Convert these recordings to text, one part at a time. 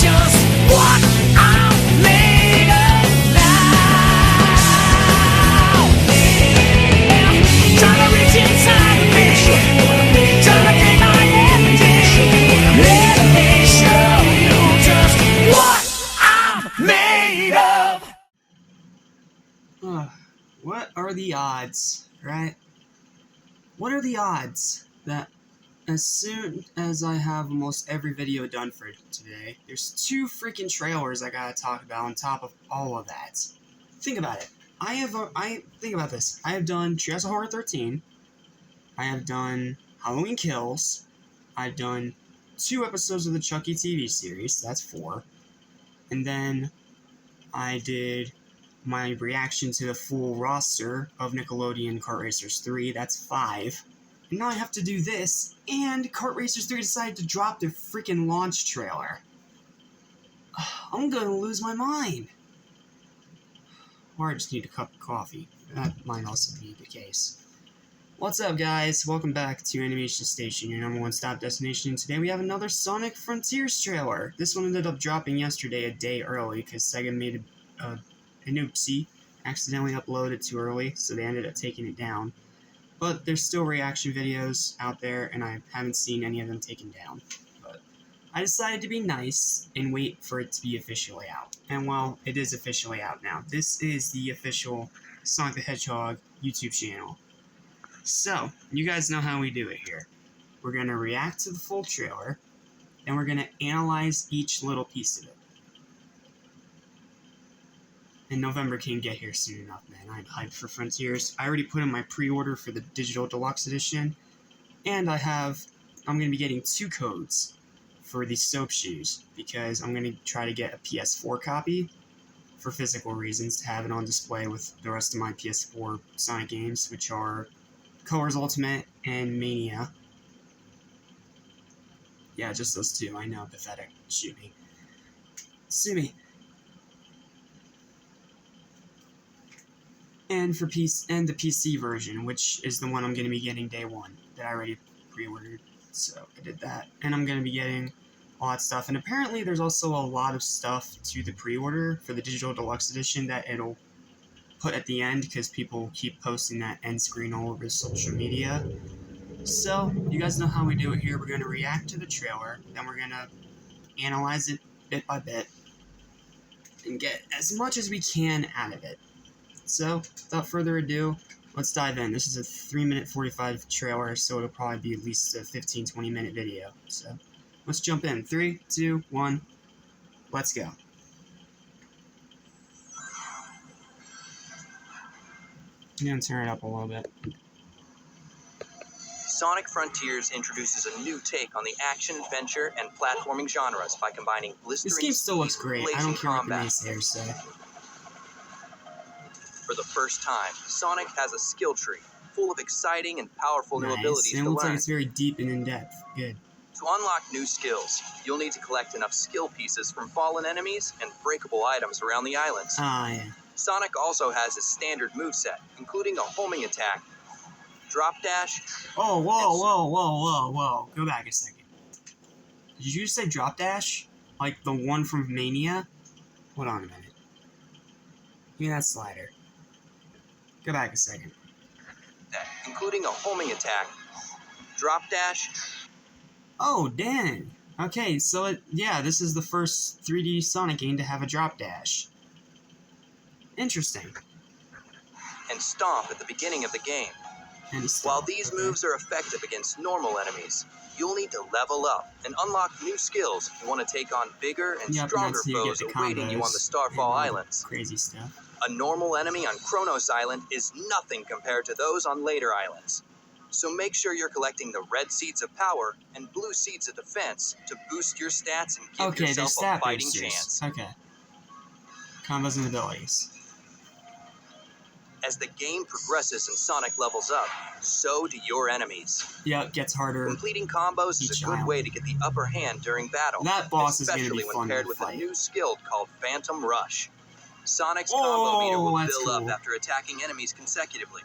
just what I'm made of now. Trying to reach inside of me, trying to get my energy. Let me show you just what I'm made of. What are the odds, right? What are the odds that as soon as I have almost every video done for today, there's 2 freaking trailers I gotta talk about on top of all of that? Think about it. Think about this. I have done Treehouse of Horror 13. I have done Halloween Kills. I've done 2 episodes of the Chucky TV series. That's 4. And then I did my reaction to the full roster of Nickelodeon Kart Racers 3. That's 5. And now I have to do this, and Kart Racers 3 decided to drop their freaking launch trailer. I'm gonna lose my mind. Or I just need a cup of coffee. That might also be the case. What's up, guys? Welcome back to Animation Station, your number 1 stop destination. And today we have another Sonic Frontiers trailer. This one ended up dropping yesterday a day early because Sega made an oopsie, accidentally uploaded too early, so they ended up taking it down. But there's still reaction videos out there, and I haven't seen any of them taken down. But I decided to be nice and wait for it to be officially out. And well, it is officially out now. This is the official Sonic the Hedgehog YouTube channel. So, you guys know how we do it here. We're going to react to the full trailer, and we're going to analyze each little piece of it. And November can get here soon enough, man. I'm hyped for Frontiers. I already put in my pre-order for the Digital Deluxe Edition, and I'm going to be getting 2 codes for the soap shoes, because I'm going to try to get a PS4 copy for physical reasons, to have it on display with the rest of my PS4 Sonic games, which are Colors Ultimate and Mania. Yeah, just those 2. I know, pathetic. Shoot me. Sue me. And for the PC version, which is the one I'm going to be getting day 1, that I already pre-ordered, so I did that. And I'm going to be getting all that stuff, and apparently there's also a lot of stuff to the pre-order for the Digital Deluxe Edition that it'll put at the end, because people keep posting that end screen all over social media. So, you guys know how we do it here. We're going to react to the trailer, then we're going to analyze it bit by bit, and get as much as we can out of it. So, without further ado, let's dive in. This is a 3-minute 45 trailer, so it'll probably be at least a 15-20 minute video. So, let's jump in. 3, 2, 1, let's go. I'm going to turn it up a little bit. Sonic Frontiers introduces a new take on the action, adventure, and platforming genres by combining blistering This game still looks great. I don't care what the naysayers say. For the first time, Sonic has a skill tree full of exciting and powerful new abilities to And it looks learn. like it's very deep and in-depth. Good. To unlock new skills, you'll need to collect enough skill pieces from fallen enemies and breakable items around the islands. Ah, yeah. Sonic also has his standard moveset, including a homing attack, drop dash... Oh, whoa. Go back a second. Did you just say drop dash? Like the one from Mania? Hold on a minute. Give me that slider. Go back a second. including a homing attack, drop dash... Oh, dang. Okay, so this is the first 3D Sonic game to have a drop dash. Interesting. and stomp at the beginning of the game. While these moves are effective against normal enemies, you'll need to level up and unlock new skills if you want to take on bigger and stronger foes awaiting you on the Starfall Islands. Crazy stuff. A normal enemy on Kronos Island is nothing compared to those on later islands. So make sure you're collecting the red seeds of power and blue seeds of defense to boost your stats and give yourself a fighting chance. Okay. Combos and abilities. As the game progresses and Sonic levels up, so do your enemies. Yeah, it gets harder. Completing combos is a good way to get the upper hand during battle. That boss is going to be especially fun when paired to with fight. a new skill called Phantom Rush. Sonic's combo meter will build up after attacking enemies consecutively.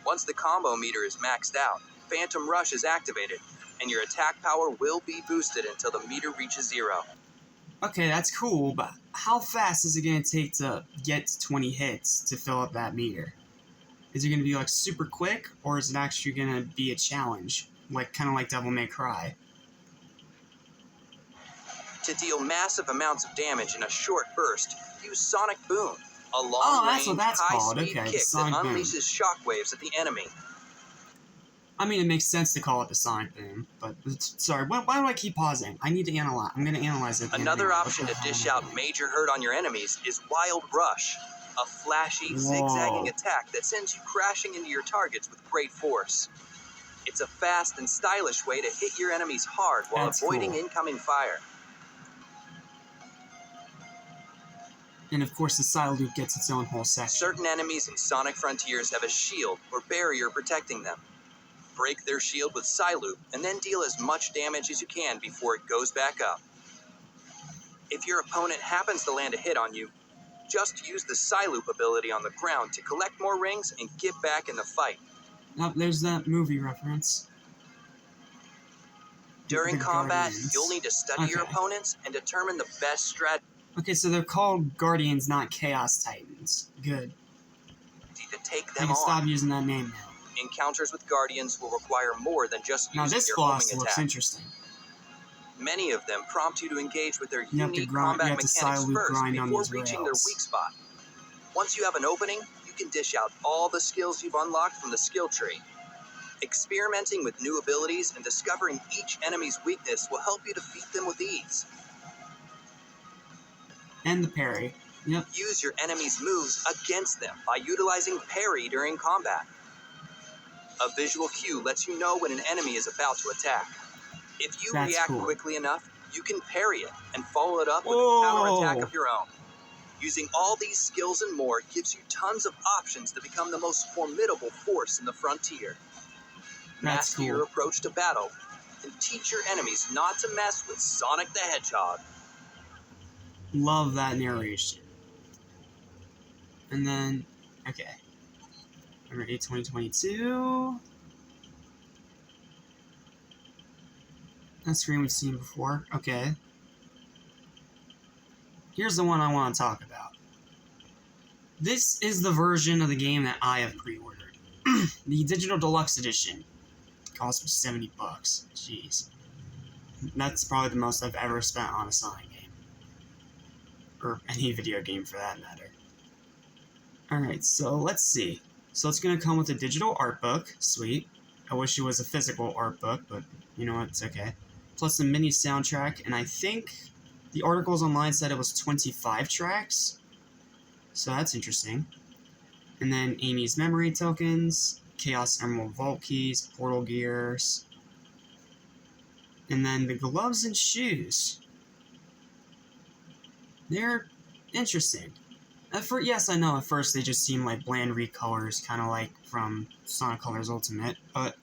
Once the combo meter is maxed out, Phantom Rush is activated, and your attack power will be boosted until the meter reaches 0. Okay, that's cool, but how fast is it going to take to get to 20 hits to fill up that meter? Is it going to be like super quick, or is it actually going to be a challenge? Like, kind of like Devil May Cry. To deal massive amounts of damage in a short burst, use Sonic Boom, a That's what long-range, that's called. high-speed Okay, kick that Sonic Boom. unleashes shockwaves at the enemy. I mean, it makes sense to call it the Sonic Boom, but sorry, why do I keep pausing? I need to analyze. I'm going to analyze it. Another option to dish out major hurt on your enemies is Wild Rush, a flashy, zigzagging attack that sends you crashing into your targets with great force. It's a fast and stylish way to hit your enemies hard while avoiding incoming fire. And of course, the side loop gets its own whole section. Certain enemies in Sonic Frontiers have a shield or barrier protecting them. Break their shield with Psyloop, and then deal as much damage as you can before it goes back up. If your opponent happens to land a hit on you, just use the Psyloop ability on the ground to collect more rings and get back in the fight. Oh, there's that movie reference. During combat, you'll need to study your opponents and determine the best strategy. Okay, so they're called Guardians, not Chaos Titans. Good. To take them I can stop using that name now. Encounters with Guardians will require more than just using your homing attack. Looks interesting. Many of them prompt you to engage with their unique combat mechanics first before reaching their weak spot. Once you have an opening, you can dish out all the skills you've unlocked from the skill tree. Experimenting with new abilities and discovering each enemy's weakness will help you defeat them with ease. And the parry. Yep. Use your enemy's moves against them by utilizing parry during combat. A visual cue lets you know when an enemy is about to attack. If you react quickly enough, you can parry it and follow it up with a counterattack of your own. Using all these skills and more gives you tons of options to become the most formidable force in the frontier. Master your approach to battle and teach your enemies not to mess with Sonic the Hedgehog. Love that narration. And then, okay. Number 8, 2022. That screen we've seen before. Okay. Here's the one I want to talk about. This is the version of the game that I have pre-ordered. The Digital Deluxe Edition. It cost me $70. Jeez. That's probably the most I've ever spent on a Sonic game. Or any video game for that matter. Alright, so let's see. So it's going to come with a digital art book. Sweet. I wish it was a physical art book, but you know what, it's okay. Plus a mini soundtrack, and I think the articles online said it was 25 tracks. So that's interesting. And then Amy's memory tokens, Chaos Emerald Vault keys, portal gears. And then the gloves and shoes. They're interesting. Yes, I know, at first they just seem like bland recolors, kind of like from Sonic Colors Ultimate, but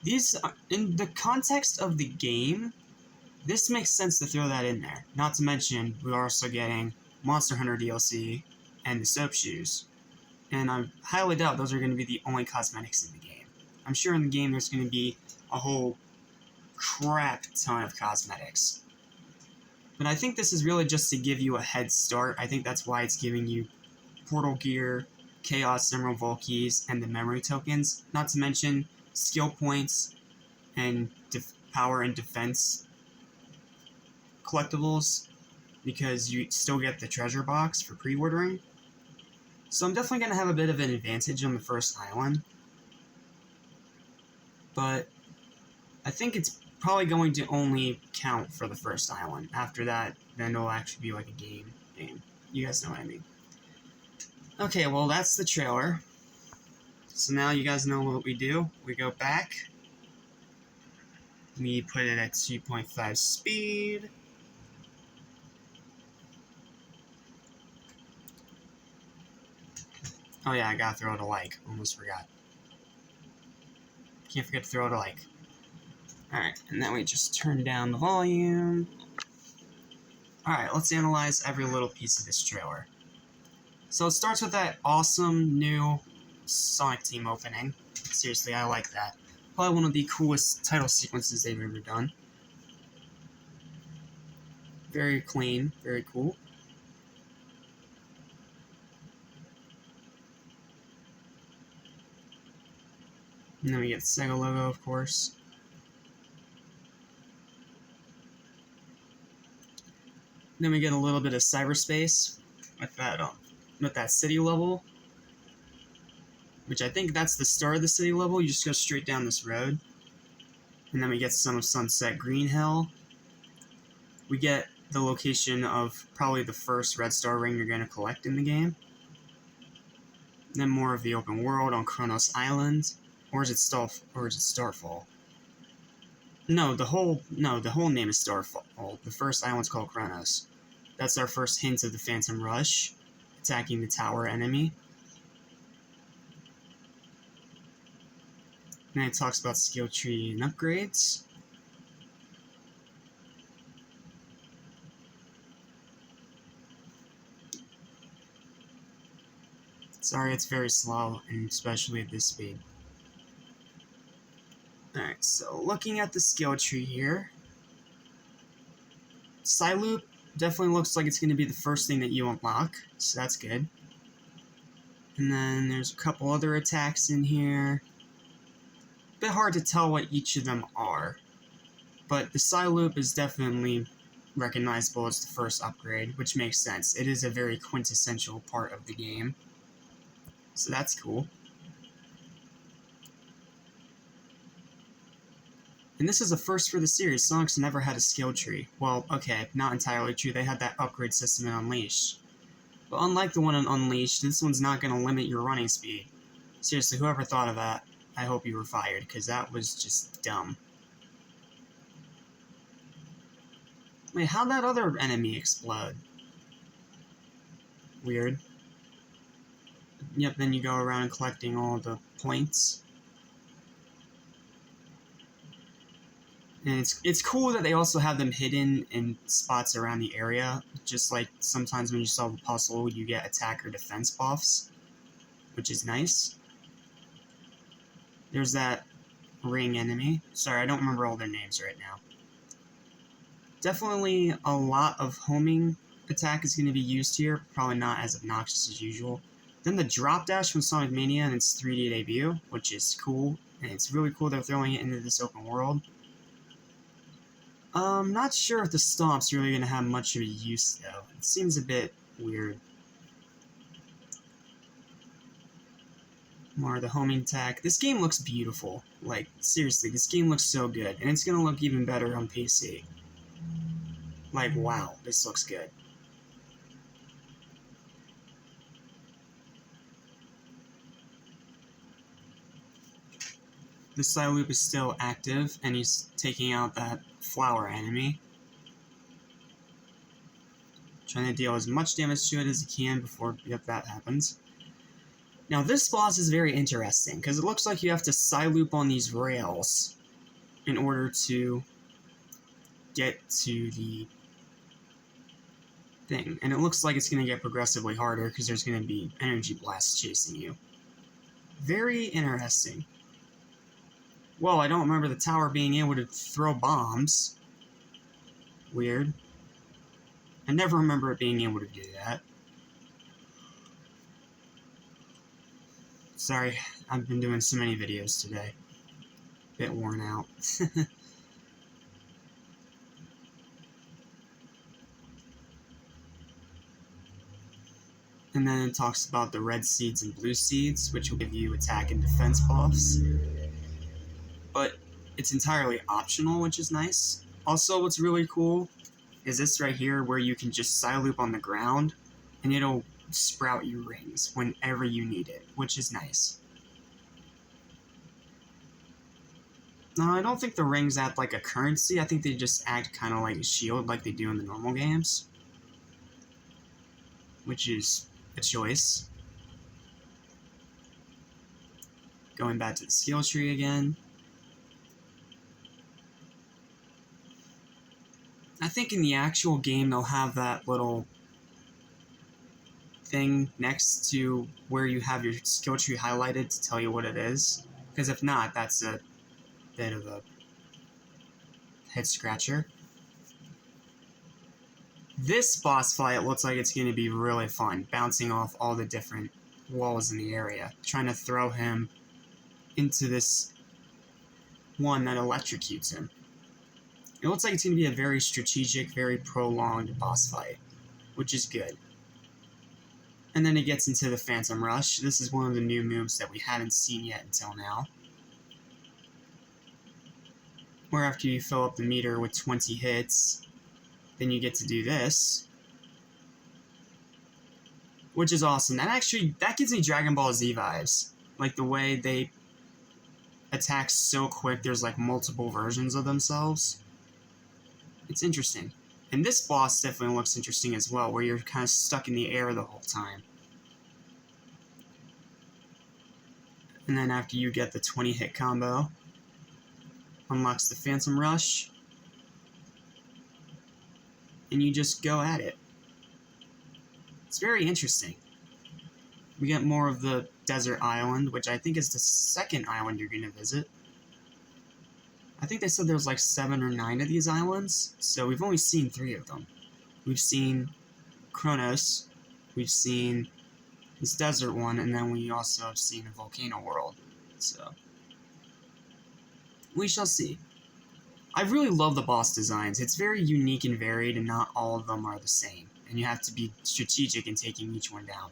these, in the context of the game, this makes sense to throw that in there. Not to mention, we're also getting Monster Hunter DLC and the soap shoes. And I highly doubt those are going to be the only cosmetics in the game. I'm sure in the game there's going to be a whole crap ton of cosmetics. But I think this is really just to give you a head start. I think that's why it's giving you portal gear, Chaos Emerald Vault keys, and the memory tokens. Not to mention skill points and power and defense collectibles, because you still get the treasure box for pre-ordering. So I'm definitely going to have a bit of an advantage on the first island. But I think it's probably going to only count for the first island. After that, then it'll actually be like a game. You guys know what I mean. Okay, well that's the trailer. So now you guys know what we do. We go back. We put it at 2.5 speed. Oh yeah, I gotta throw it a like. Almost forgot. Can't forget to throw it a like. Alright, and then we just turn down the volume. Alright, let's analyze every little piece of this trailer. So it starts with that awesome new Sonic Team opening. Seriously, I like that. Probably one of the coolest title sequences they've ever done. Very clean, very cool. And then we get the Sega logo, of course. Then we get a little bit of cyberspace with that city level, which I think that's the start of the city level. You just go straight down this road. And then we get some of Sunset Green Hill. We get the location of probably the first red star ring you're going to collect in the game. Then more of the open world on Kronos Island. Or is it Starfall? No, the whole name is Starfall. The first island's called Kronos. That's our first hint of the Phantom Rush, attacking the tower enemy. And it talks about skill tree and upgrades. Sorry, it's very slow, and especially at this speed. Alright, so looking at the skill tree here, Psyloop definitely looks like it's going to be the first thing that you unlock, so that's good. And then there's a couple other attacks in here. A bit hard to tell what each of them are, but the Psyloop is definitely recognizable as the first upgrade, which makes sense. It is a very quintessential part of the game, so that's cool. And this is a first for the series. Sonic's never had a skill tree. Well, okay, not entirely true. They had that upgrade system in Unleashed. But unlike the one in Unleashed, this one's not going to limit your running speed. Seriously, whoever thought of that, I hope you were fired, because that was just dumb. Wait, how'd that other enemy explode? Weird. Yep, then you go around collecting all the points. And it's cool that they also have them hidden in spots around the area, just like sometimes when you solve a puzzle, you get attack or defense buffs, which is nice. There's that ring enemy. Sorry, I don't remember all their names right now. Definitely a lot of homing attack is going to be used here, probably not as obnoxious as usual. Then the drop dash from Sonic Mania and its 3D debut, which is cool, and it's really cool they're throwing it into this open world. Not sure if the stomp's really going to have much of a use, though. It seems a bit weird. More of the homing attack. This game looks beautiful. Like, seriously, this game looks so good. And it's going to look even better on PC. Like, wow, this looks good. The Psyloop is still active, and he's taking out that flower enemy. Trying to deal as much damage to it as he can before that happens. Now this boss is very interesting, because it looks like you have to Psyloop on these rails in order to get to the thing. And it looks like it's going to get progressively harder, because there's going to be energy blasts chasing you. Very interesting. Well, I don't remember the tower being able to throw bombs. Weird. I never remember it being able to do that. Sorry, I've been doing so many videos today. Bit worn out. And then it talks about the red seeds and blue seeds, which will give you attack and defense buffs. But it's entirely optional, which is nice. Also, what's really cool is this right here, where you can just Psyloop on the ground, and it'll sprout you rings whenever you need it, which is nice. No, I don't think the rings act like a currency. I think they just act kind of like a shield, like they do in the normal games. Which is a choice. Going back to the skill tree again. I think in the actual game they'll have that little thing next to where you have your skill tree highlighted to tell you what it is. Because if not, that's a bit of a head scratcher. This boss fight looks like it's going to be really fun, bouncing off all the different walls in the area, trying to throw him into this one that electrocutes him. It looks like it's going to be a very strategic, very prolonged boss fight, which is good. And then it gets into the Phantom Rush. This is one of the new moves that we haven't seen yet until now. Where after you fill up the meter with 20 hits, then you get to do this. Which is awesome. That gives me Dragon Ball Z vibes. Like the way they attack so quick, there's like multiple versions of themselves. It's interesting. And this boss definitely looks interesting as well, where you're kind of stuck in the air the whole time. And then after you get the 20 hit combo, unlocks the Phantom Rush, and you just go at it. It's very interesting. We get more of the desert island, which I think is the second island you're going to visit. I think they said there's like 7 or 9 of these islands, so we've only seen 3 of them. We've seen Kronos, we've seen this desert one, and then we also have seen a volcano world. So we shall see. I really love the boss designs. It's very unique and varied, and not all of them are the same, and you have to be strategic in taking each one down.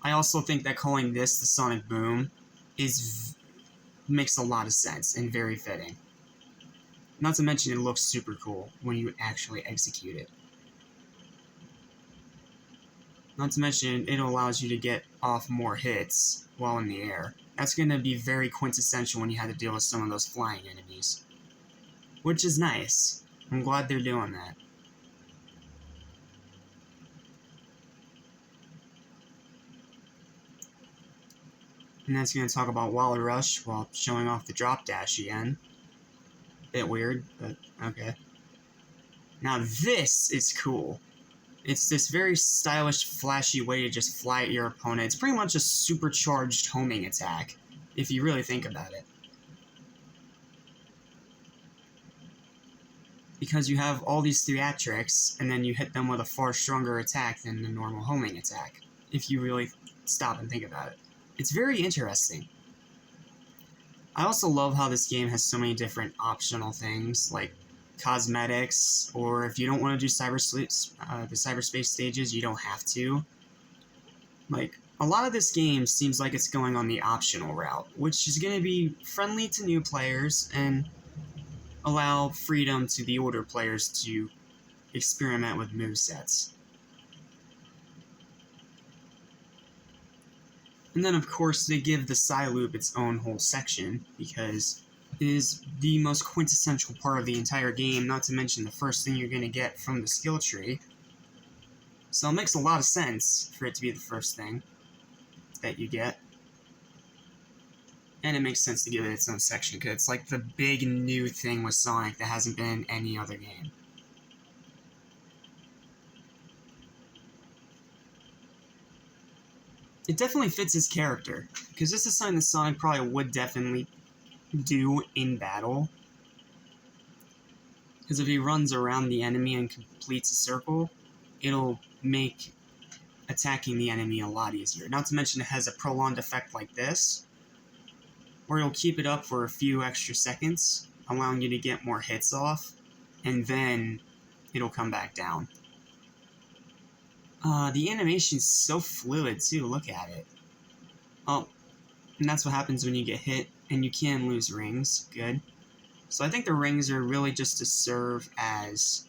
I also think that calling this the Sonic Boom makes a lot of sense and very fitting. Not to mention it looks super cool when you actually execute it. Not to mention it allows you to get off more hits while in the air. That's going to be very quintessential when you have to deal with some of those flying enemies. Which is nice. I'm glad they're doing that. And that's going to talk about Wally Rush while showing off the drop dash again. Bit weird, but okay. Now this is cool. It's this very stylish, flashy way to just fly at your opponent. It's pretty much a supercharged homing attack, if you really think about it. Because you have all these theatrics, and then you hit them with a far stronger attack than the normal homing attack, if you really stop and think about it. It's very interesting. I also love how this game has so many different optional things, like cosmetics, or if you don't want to do the cyberspace stages, you don't have to. Like, a lot of this game seems like it's going on the optional route, which is going to be friendly to new players and allow freedom to the older players to experiment with movesets. And then, of course, they give the Psy Loop its own whole section, because it is the most quintessential part of the entire game, not to mention the first thing you're going to get from the skill tree. So it makes a lot of sense for it to be the first thing that you get. And it makes sense to give it its own section, because it's like the big new thing with Sonic that hasn't been in any other game. It definitely fits his character, because this is something that Sonic probably would definitely do in battle. Because if he runs around the enemy and completes a circle, it'll make attacking the enemy a lot easier. Not to mention it has a prolonged effect like this, where it'll keep it up for a few extra seconds, allowing you to get more hits off, and then it'll come back down. The animation's so fluid, too. Look at it. Oh, and that's what happens when you get hit, and you can lose rings. Good. So I think the rings are really just to serve as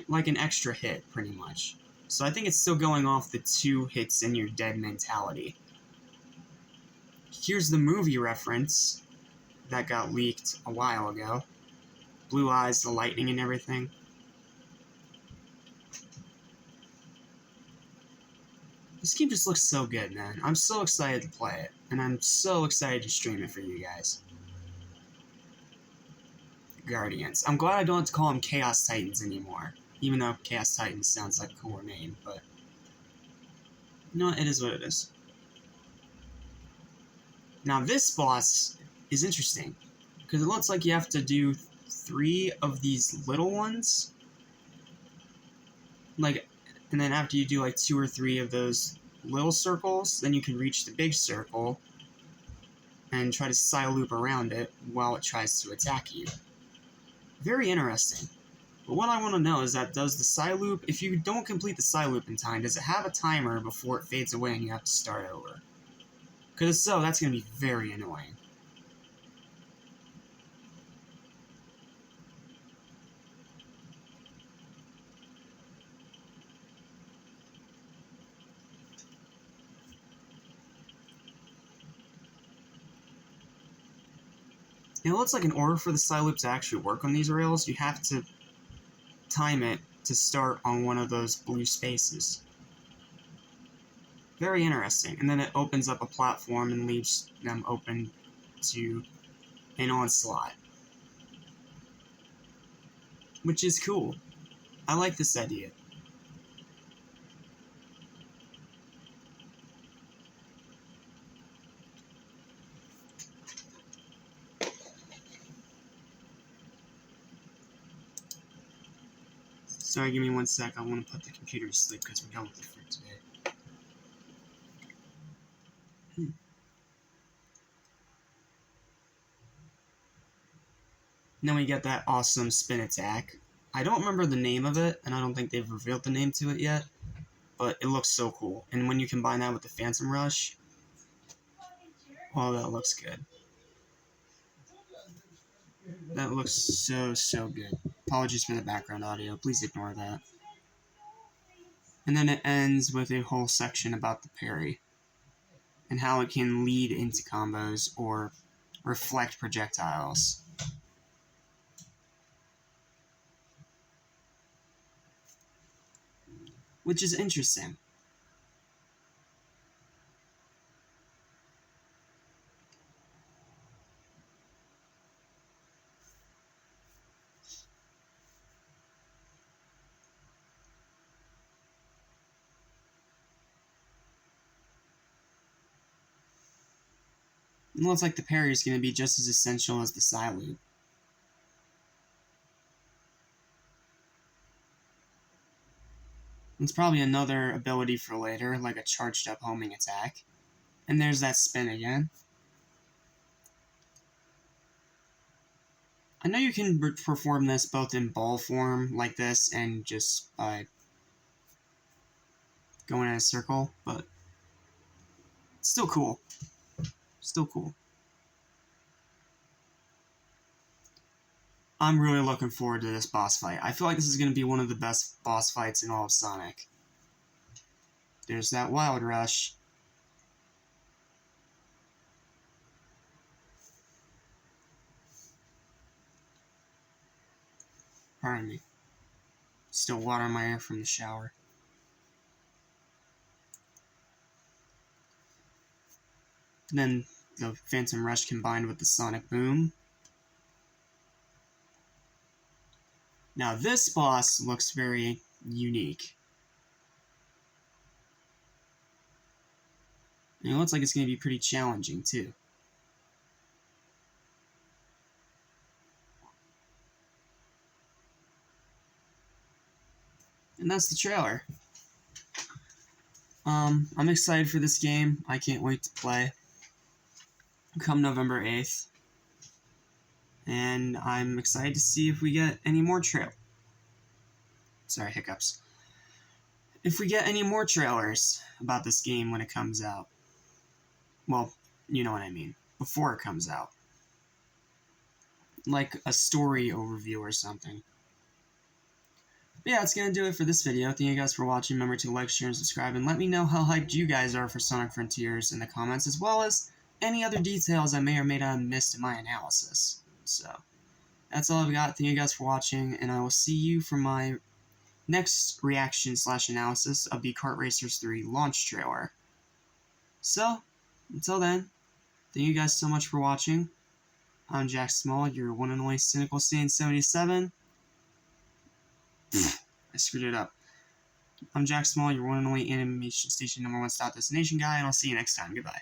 like an extra hit, pretty much. So I think it's still going off the 2 hits and you're dead mentality. Here's the movie reference that got leaked a while ago. Blue eyes, the lightning and everything. This game just looks so good, man. I'm so excited to play it, and I'm so excited to stream it for you guys. Guardians. I'm glad I don't have to call them Chaos Titans anymore, even though Chaos Titans sounds like a cooler name, but no, it is what it is. Now this boss is interesting, because it looks like you have to do 3 of these little ones, like, and then after you do like 2 or 3 of those little circles, then you can reach the big circle and try to side loop around it while it tries to attack you. Very interesting. But what I want to know is that does the side loop, if you don't complete the side loop in time, does it have a timer before it fades away and you have to start over? Because if so, that's going to be very annoying. It looks like in order for the side loop to actually work on these rails, you have to time it to start on one of those blue spaces. Very interesting. And then it opens up a platform and leaves them open to an onslaught. Which is cool. I like this idea. Sorry, give me 1 sec. I want to put the computer to sleep because we're done with it for today. Then we get that awesome spin attack. I don't remember the name of it, and I don't think they've revealed the name to it yet, but it looks so cool. And when you combine that with the Phantom Rush, oh, that looks good. That looks so good. Apologies for the background audio. Please ignore that. And then it ends with a whole section about the parry and how it can lead into combos or reflect projectiles. Which is interesting. It looks like the parry is going to be just as essential as the side loop. It's probably another ability for later, like a charged up homing attack. And there's that spin again. I know you can perform this both in ball form, like this, and just by going in a circle, but it's still cool. Still cool. I'm really looking forward to this boss fight. I feel like this is going to be one of the best boss fights in all of Sonic. There's that Wild Rush. Pardon me. Still water in my hair from the shower. And then the Phantom Rush combined with the Sonic Boom. Now this boss looks very unique. And it looks like it's going to be pretty challenging too. And that's the trailer. I'm excited for this game. I can't wait to play. Come November 8th. And I'm excited to see if we get any more Sorry, hiccups. If we get any more trailers about this game when it comes out. Well, you know what I mean. Before it comes out. Like a story overview or something. But yeah, that's going to do it for this video. Thank you guys for watching. Remember to like, share, and subscribe. And let me know how hyped you guys are for Sonic Frontiers in the comments, as well as any other details I may or may not have missed in my analysis. So, that's all I've got. Thank you guys for watching, and I will see you for my next reaction/analysis of the Kart Racers 3 launch trailer. So, until then, thank you guys so much for watching. I'm Jack Small, your one and only Cynical Stain 77. I screwed it up. I'm Jack Small, your one and only Animation Station #1 stop destination guy, and I'll see you next time. Goodbye.